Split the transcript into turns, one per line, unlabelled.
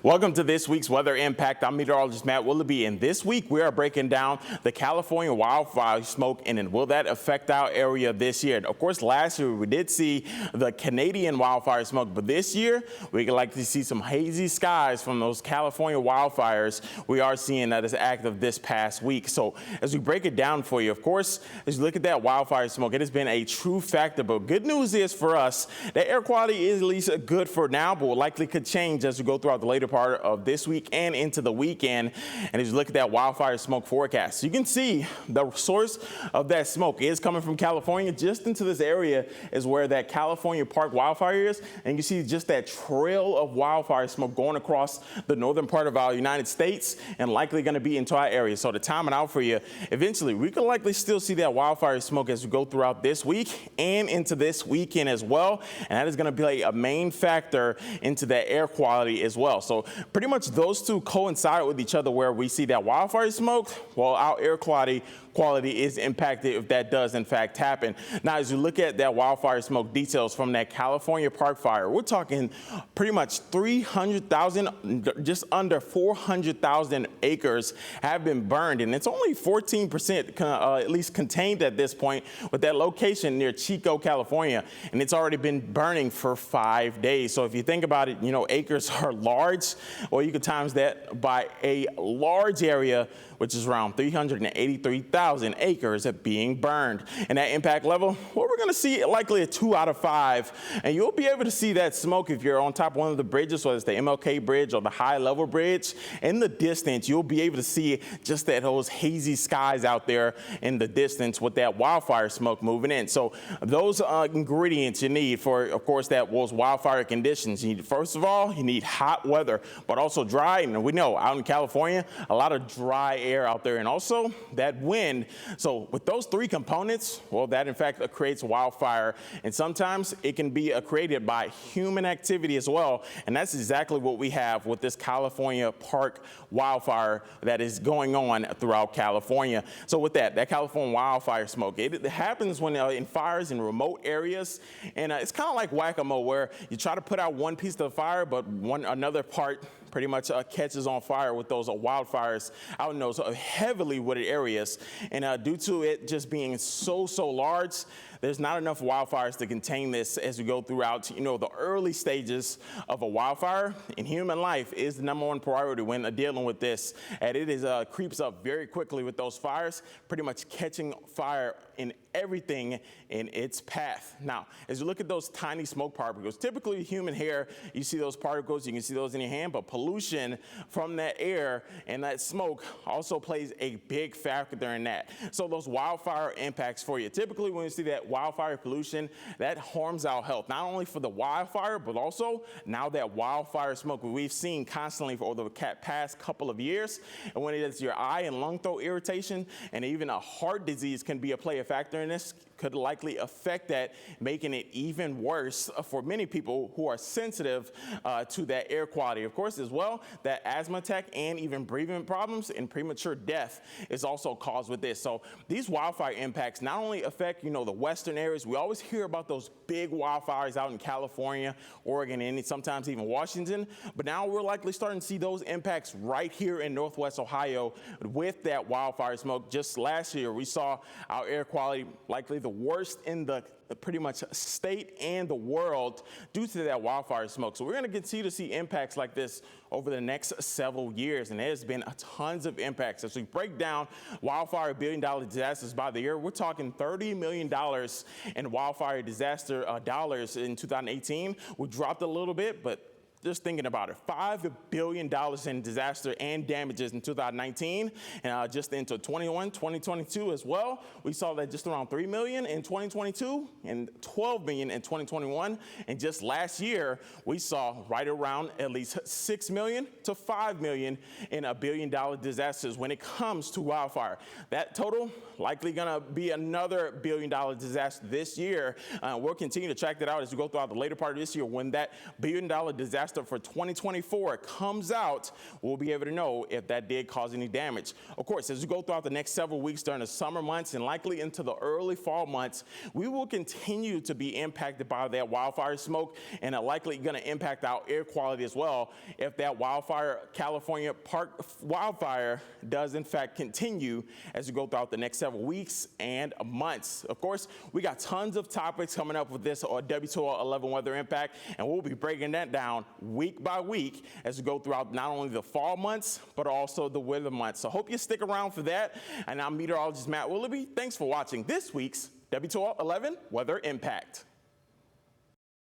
Welcome to this week's Weather Impact. I'm Meteorologist Matt Willoughby, and this week we are breaking down the California wildfire smoke and will that affect our area this year. And of course, last year we did see the Canadian wildfire smoke, but this year we could likely see some hazy skies from those California wildfires we are seeing that is active this past week. So as we break it down for you, of course, as you look at that wildfire smoke, it has been a true factor. But good news is for us, that air quality is at least good for now, but will likely could change as we go throughout the later part of this week and into the weekend. And as you look at that wildfire smoke forecast, you can see the source of that smoke is coming from California. Just into this area is where that California Park wildfire is. And you see just that trail of wildfire smoke going across the northern part of our United States and likely going to be into our area. So to time it out for you, eventually we could likely still see that wildfire smoke as we go throughout this week and into this weekend as well. And that is going to play a main factor into that air quality as well. So pretty much those two coincide with each other, where we see that wildfire smoke, while our air quality is impacted if that does in fact happen. Now, as you look at that wildfire smoke details from that California Park fire, we're talking pretty much 300,000, just under 400,000 acres have been burned, and it's only 14% at least contained at this point with that location near Chico, California, and it's already been burning for 5 days. So if you think about it, you know, acres are large, or you could times that by a large area, which is around 383,000 acres of being burned. And that impact level, well, we're going to see likely a 2 out of 5. And you'll be able to see that smoke if you're on top of one of the bridges, whether it's the MLK bridge or the high level bridge. In the distance, you'll be able to see just those hazy skies out there in the distance with that wildfire smoke moving in. So those ingredients you need for, of course, those wildfire conditions. You need, first of all, you need hot weather, but also dry. And we know out in California, a lot of dry air out there, and also that wind. So with those three components, well, that in fact creates wildfire, and sometimes it can be created by human activity as well. And that's exactly what we have with this California Park wildfire that is going on throughout California. So with that California wildfire smoke, it happens when in fires in remote areas, and it's kind of like whack-a-mole, where you try to put out one piece of the fire, but another part pretty much catches on fire with those wildfires out in those heavily wooded areas. And due to it just being so large, there's not enough wildfires to contain this as we go throughout, you know, the early stages of a wildfire. And human life is the number one priority when dealing with this. And it is creeps up very quickly with those fires, pretty much catching fire in everything in its path. Now, as you look at those tiny smoke particles, typically human hair, you see those particles, you can see those in your hand, but pollution from that air and that smoke also plays a big factor in that. So those wildfire impacts for you, typically when you see that wildfire pollution, that harms our health, not only for the wildfire, but also now that wildfire smoke we've seen constantly for over the past couple of years. And when it is your eye and lung throat irritation, and even a heart disease can be a factor in this, could likely affect that, making it even worse for many people who are sensitive to that air quality. Of course, as well, that asthma attack and even breathing problems and premature death is also caused with this. So these wildfire impacts not only affect, you know, the western areas. We always hear about those big wildfires out in California, Oregon, and sometimes even Washington. But now we're likely starting to see those impacts right here in Northwest Ohio with that wildfire smoke. Just last year, we saw our air quality likely the worst in the pretty much state and the world due to that wildfire smoke. So we're going to continue to see impacts like this over the next several years, and there's been tons of impacts. As we break down wildfire billion-dollar disasters by the year, we're talking $30 million in wildfire disaster dollars in 2018. We dropped a little bit, but just thinking about it, $5 billion in disaster and damages in 2019, and just into 2022 as well. We saw that just around $3 million in 2022 and $12 million in 2021. And just last year, we saw right around at least $6 million to $5 million in $1 billion disasters when it comes to wildfire. That total likely gonna be another $1 billion disaster this year. We'll continue to track that out as we go throughout the later part of this year when that $1 billion disaster disaster for 2024 comes out, we'll be able to know if that did cause any damage. Of course, as we go throughout the next several weeks during the summer months and likely into the early fall months, we will continue to be impacted by that wildfire smoke, and it likely going to impact our air quality as well if that California park wildfire does in fact continue as we go throughout the next several weeks and months. Of course, we got tons of topics coming up with this WTOL 11 weather impact, and we'll be breaking that down week by week as we go throughout not only the fall months, but also the winter months. So hope you stick around for that. And I'm meteorologist Matt Willoughby. Thanks for watching this week's WTOL 11 weather impact.